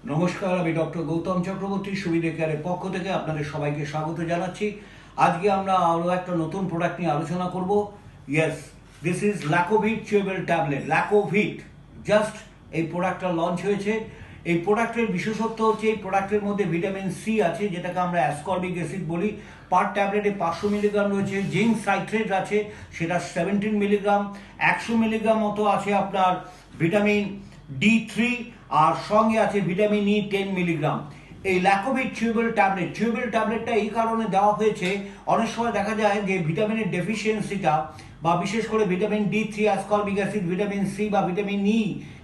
নমস্কার, আমি ডক্টর গৌতম চক্রবর্তী সুবিধে কেয়ারের পক্ষ থেকে আপনাদের সবাইকে স্বাগত জানাচ্ছি। আজকে আমরা আরও একটা নতুন প্রোডাক্ট নিয়ে আলোচনা করব। Yes, this is Lacovit chewable tablet. Lacovit just এই প্রোডাক্টটা লঞ্চ হয়েছে। এই প্রোডাক্টের বিশেষত্ব হচ্ছে এই প্রোডাক্টের মধ্যে ভিটামিন সি আছে, যেটাকে আমরা অ্যাসকর্বিক অ্যাসিড বলি। পার ট্যাবলেটে 500 মিলিগ্রাম রয়েছে। জিঙ্ক সাইট্রেট আছে, সেটা 17 মিলিগ্রাম। 100 মিলিগ্রাম মতো আছে আপনার ভিটামিন D3, আর সঙ্গে আছে ভিটামিন ই 10 মিলিগ্রাম। এই ল্যাকোভিট চিউয়েবল ট্যাবলেটটা এই কারণে দেওয়া হয়েছে, অনেক সময় দেখা যায় যে ভিটামিনের ডেফিসিয়েন্সিটা বা বিশেষ করে ভিটামিন D3, ascorbic acid, vitamin C বা ভিটামিন ই,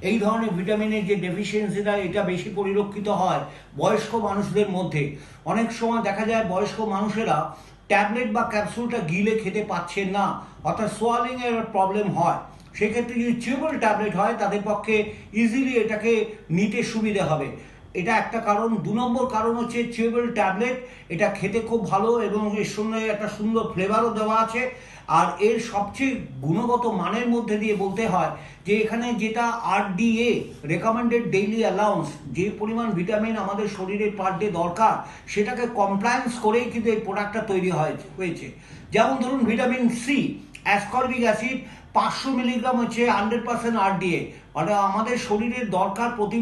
এই ধরনের ভিটামিনের যে ডেফিসিয়েন্সিটা এটা বেশি পরিলক্ষিত হয় বয়স্ক মানুষদের মধ্যে। অনেক সময় দেখা যায় বয়স্ক মানুষেরা ট্যাবলেট বা ক্যাপসুলটা গিলে খেতে পাচ্ছেন না, অর্থাৎ সোয়ালিং এর প্রবলেম হয়। সেক্ষেত্রে যদি চিউয়েবল ট্যাবলেট হয় তাদের পক্ষে ইজিলি এটাকে নিতে সুবিধে হবে। এটা একটা কারণ। 2 নম্বর কারণ হচ্ছে চিউয়েবল ট্যাবলেট এটা খেতে খুব ভালো এবং এর সঙ্গে একটা সুন্দর ফ্লেভারও দেওয়া আছে। আর এর সবচেয়ে গুণগত মানের মধ্যে দিয়ে বলতে হয় যে এখানে যেটা RDA রেকমেন্ডেড ডেইলি অ্যালাউন্স, যে পরিমাণ ভিটামিন আমাদের শরীরে পার ডে দরকার সেটাকে কমপ্লায়েন্স করেই কিন্তু এই প্রোডাক্টটা তৈরি হয়েছে। যেমন ধরুন vitamin C, ascorbic acid 500 milligram হচ্ছে 100% RDA, মানে আমাদের শরীরের দরকার প্রতি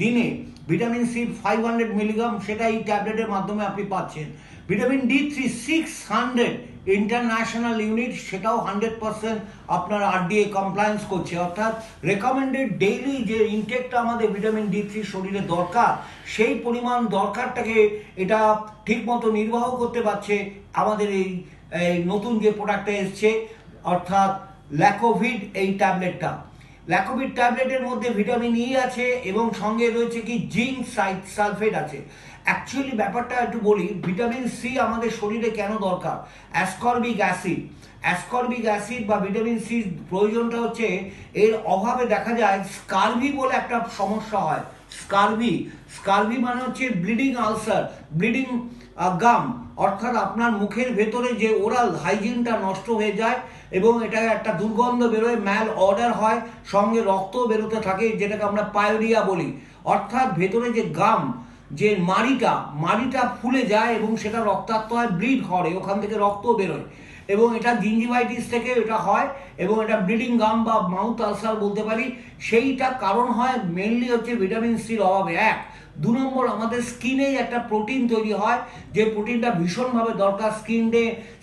দিনে ভিটামিন সি 500 মিলিগ্রাম, সেটা এই ট্যাবলেটের মাধ্যমে আপনি পাচ্ছেন। ভিটামিন D3 600 ইন্টারন্যাশনাল ইউনিট, সেটাও 100% আপনার RDA কমপ্লায়েন্স করছে, অর্থাৎ রেকমেন্ডেড ডেইলি যে ইনটেকটা আমাদের ভিটামিন D3 শরীরে দরকার সেই পরিমাণ দরকারটাকে এটা ঠিকমতো নির্বাহ করতে পারছে আমাদের এই নতুন যে প্রোডাক্টটা এসছে, অর্থাৎ ল্যাকোভিট এই ট্যাবলেটটা। ল্যাকোভিট ট্যাবলেটের মধ্যে ভিটামিন ই আছে এবং সঙ্গে রয়েছে কি জিঙ্ক সালফেট আছে। অ্যাকচুয়ালি ব্যাপারটা একটু বলি, ভিটামিন সি আমাদের শরীরে কেন দরকার? অ্যাসকর্বিক অ্যাসিড বা ভিটামিন সি প্রয়োজনটা হচ্ছে এর অভাবে দেখা যায় স্কারভি বলে একটা সমস্যা হয়। স্কারভি মানে হচ্ছে ব্লিডিং আলসার, ব্লিডিং গাম, অর্থাৎ আপনার মুখের ভেতরে যে ওরাল হাইজিনটা নষ্ট হয়ে যায় এবং এটা একটা দুর্গন্ধ বেরোয়, ম্যাল অর্ডার হয়, সঙ্গে রক্ত বেরোতে থাকে, যেটাকে আমরা পায়োরিয়া বলি। অর্থাৎ ভেতরে যে গাম, যে মাড়িটা ফুলে যায় এবং সেটা রক্তাক্ত হয়, ব্লিড করে, ওখান থেকে রক্ত বেরোয় এবং এটা জিঞ্জিভাইটিস থেকে এটা হয় এবং এটা ব্লিডিং গাম বা মাউথ আলসার বলতে পারি। সেইটা কারণ হয় মেনলি হচ্ছে ভিটামিন সির অভাবে। 2 নম্বর, আমাদের স্কিনেই একটা প্রোটিন তৈরি হয়, যে প্রোটিনটা ভীষণভাবে দরকার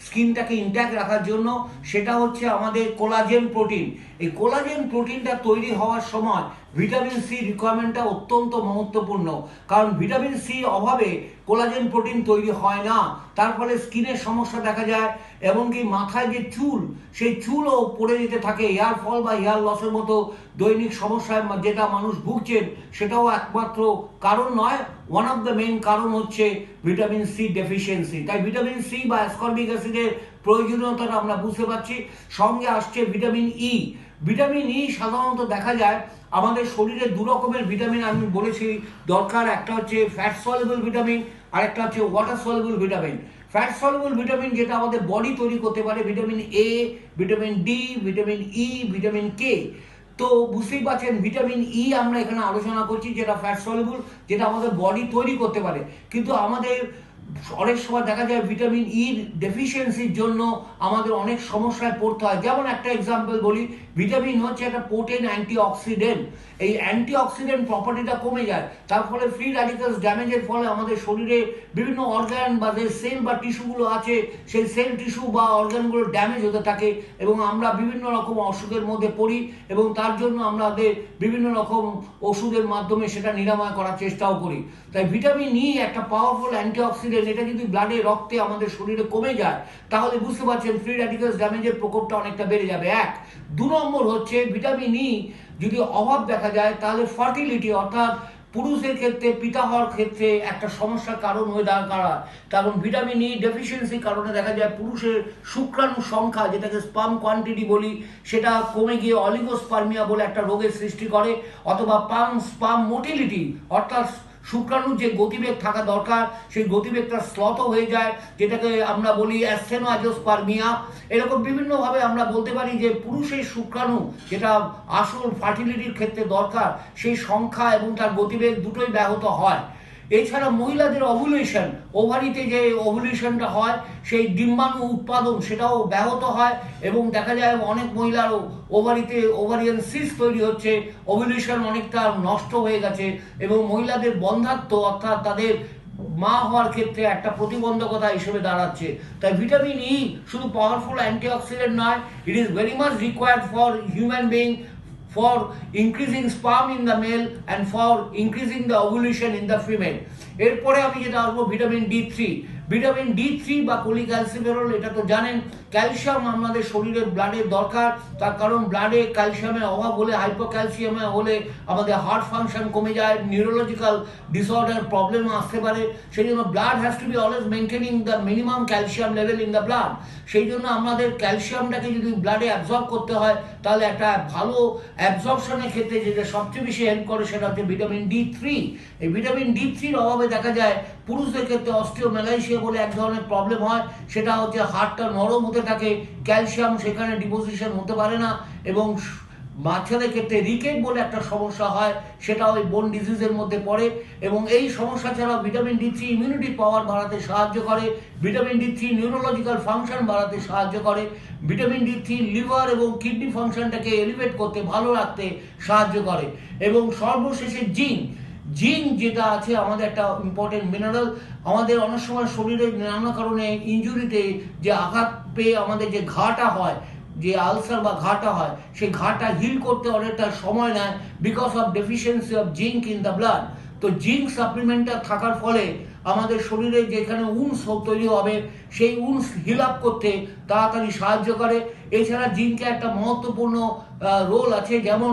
স্কিনটাকে ইনট্যাক্ট রাখার জন্য, সেটা হচ্ছে আমাদের কোলাজেন প্রোটিন। এই কোলাজেন প্রোটিনটা তৈরি হওয়ার সময় ভিটামিন সি রিকোয়ারমেন্টটা অত্যন্ত মহত্বপূর্ণ, কারণ ভিটামিন সি অভাবে কোলাজেন প্রোটিন তৈরি হয় না। তার ফলে স্কিনের সমস্যা দেখা যায়, এমনকি মাথায় যে চুল, সেই চুলও পড়ে যেতে থাকে। হেয়ার ফল বা হেয়ার লসের মতো দৈনিক সমস্যায় যেটা মানুষ ভুগছেন, সেটাও একমাত্র কারণ নয়, ওয়ান অফ দ্য মেইন কারণ হচ্ছে ভিটামিন সি ডেফিসিয়েন্সি। তাই ভিটামিন সি বা অ্যাসকর্বিক অ্যাসিডের প্রয়োজনীয়তাটা আমরা বুঝতে পারছি। সঙ্গে আসছে ভিটামিন ই। ভিটামিন ই সাধারণত দেখা যায় আমাদের শরীরে 2 রকমের ভিটামিন আমি বলেছি দরকার। একটা হচ্ছে ফ্যাট সলিউবল ভিটামিন, আর একটা হচ্ছে water soluble vitamin. Fat soluble vitamin যেটা আমাদের বডি তৈরি করতে পারে, vitamin A, vitamin D, vitamin E, vitamin K. তো বুঝতেই পারছেন ভিটামিন ই আমরা এখানে আলোচনা করছি, যেটা ফ্যাট সলিউবল, যেটা আমাদের বডি তৈরি করতে পারে। কিন্তু আমাদের অনেক সময় দেখা যায় ভিটামিন ই ডেফিসিয়েন্সির জন্য আমাদের অনেক সমস্যায় পড়তে হয়। যেমন একটা এক্সাম্পল বলি, ভিটামিন হচ্ছে একটা পোটেন্ট অ্যান্টিঅক্সিডেন্ট। এই অ্যান্টিঅক্সিডেন্ট প্রপার্টিটা কমে যায়, তার ফলে ফ্রি র্যাডিক্যালস ড্যামেজের ফলে আমাদের শরীরে বিভিন্ন অর্গান বা যে সেল বা টিস্যুগুলো আছে, সেই সেল টিস্যু বা অর্গানগুলো ড্যামেজ হতে থাকে এবং আমরা বিভিন্ন রকম অসুখের মধ্যে পড়ি এবং তার জন্য আমাদের বিভিন্ন রকম ওষুধের মাধ্যমে সেটা নিরাময় করার চেষ্টাও করি। তাই ভিটামিন ই একটা পাওয়ারফুল অ্যান্টিঅক্সিডেন্ট, এটা যদি ব্লাডে, রক্তে, আমাদের শরীরে কমে যায় তাহলে বুঝতে পারছেন ফ্রি র্যাডিক্যালস ড্যামেজের প্রকোপটা অনেকটা বেড়ে যাবে। 2 নম্বর হচ্ছে ভিটামিন ই যদি অভাব দেখা যায় তাহলে ফার্টিলিটি, অর্থাৎ পুরুষের ক্ষেত্রে পিতা হওয়ার ক্ষেত্রে একটা সমস্যার কারণ হয়ে দাঁড়ায়। কারণ ভিটামিন ই ডেফিসিয়েন্সির কারণে দেখা যায় পুরুষের শুক্রাণু সংখ্যা, যেটাকে স্পার্ম কোয়ান্টিটি বলি, সেটা কমে গিয়ে অলিগোস্পার্মিয়া বলে একটা রোগের সৃষ্টি করে, অথবা স্পার্ম মোটিলিটি, অর্থাৎ শুক্রাণুর যে গতিবেগ থাকা দরকার সেই গতিবেগটা শ্লথ হয়ে যায়, যেটাকে আমরা বলি অ্যাসথেনোআজিওস্পার্মিয়া। এরকম বিভিন্নভাবে আমরা বলতে পারি যে পুরুষের শুক্রাণু যেটা আসল ফার্টিলিটির ক্ষেত্রে দরকার সেই সংখ্যা এবং তার গতিবেগ দুটোই ব্যাহত হয়। এছাড়া মহিলাদের ওভুলেশন, ওভারিতে যে ওভুলেশনটা হয় সেই ডিম্বাণু উৎপাদন সেটাও ব্যাহত হয় এবং দেখা যায় অনেক মহিলার ওভারিতে ওভারিয়ান সিস্ট তৈরি হচ্ছে, ওভুলেশন অনেকটা নষ্ট হয়ে গেছে এবং মহিলাদের বন্ধ্যাত্ব অর্থাৎ তাদের মা হওয়ার ক্ষেত্রে একটা প্রতিবন্ধকতা হিসেবে দাঁড়াচ্ছে। তাই ভিটামিন ই শুধু পাওয়ারফুল অ্যান্টিঅক্সিডেন্ট নয়, it is very much required for human being for increasing sperm in the male and for increasing the ovulation in the female. এরপরে আমি যেটা আসবো ভিটামিন D3। ভিটামিন D3 বা কোলিক্যালসিফেরল, এটা তো জানেন ক্যালসিয়াম আমাদের শরীরে ব্লাডের দরকার, তার কারণ ব্লাডে ক্যালসিয়ামের অভাব হলে, হাইপোক্যালসিয়ামে হলে আমাদের হার্ট ফাংশন কমে যায়, নিউরোলজিক্যাল ডিসঅর্ডার প্রবলেম আসতে পারে। সেই জন্য blood has to B always maintaining the minimum calcium level in the blood. সেই জন্য আমাদের ক্যালসিয়ামটাকে যদি ব্লাডে অ্যাবজর্ব করতে হয় তাহলে একটা ভালো অ্যাবজর্পশনের ক্ষেত্রে যেটা সবচেয়ে বেশি হেল্প করে সেটা হচ্ছে ভিটামিন D3। এই ভিটামিন D3-র অভাবে দেখা যায় পুরুষদের ক্ষেত্রে অস্টিওমেলাইসিয়া বলে এক ধরনের প্রবলেম হয়, সেটা হচ্ছে হাড়টা নরম হতে থাকে, ক্যালসিয়াম সেখানে ডিপোজিশন হতে পারে না এবং বাচ্চাদের ক্ষেত্রে রিকেট বলে একটা সমস্যা হয়, সেটা ওই বোন ডিজিজের মধ্যে পড়ে। এবং এই সমস্যা ছাড়াও ভিটামিন D3 ইমিউনিটি পাওয়ার বাড়াতে সাহায্য করে, ভিটামিন D3 নিউরোলজিক্যাল ফাংশন বাড়াতে সাহায্য করে, ভিটামিন D3 লিভার এবং কিডনি ফাংশনটাকে এলিভেট করতে, ভালো রাখতে সাহায্য করে। এবং সর্বশেষে জিঙ্ক যেটা আছে আমাদের একটা ইম্পর্টেন্ট মিনারেল। আমাদের অনেক সময় শরীরে নানা কারণে ইনজুরিতে যে আঘাত পেয়ে আমাদের যে ঘাটা হয়, যে আলসার বা ঘাটা হয়, সেই ঘাটা হিল করতে অনেকটা সময় নেয় because of deficiency of zinc in the blood. তো জিঙ্ক সাপ্লিমেন্টটা থাকার ফলে আমাদের শরীরে যেখানে উন্স তৈরি হবে সেই উন্স হিল আপ করতে তাড়াতাড়ি সাহায্য করে। এছাড়া জিঙ্কে একটা মহত্বপূর্ণ রোল আছে, যেমন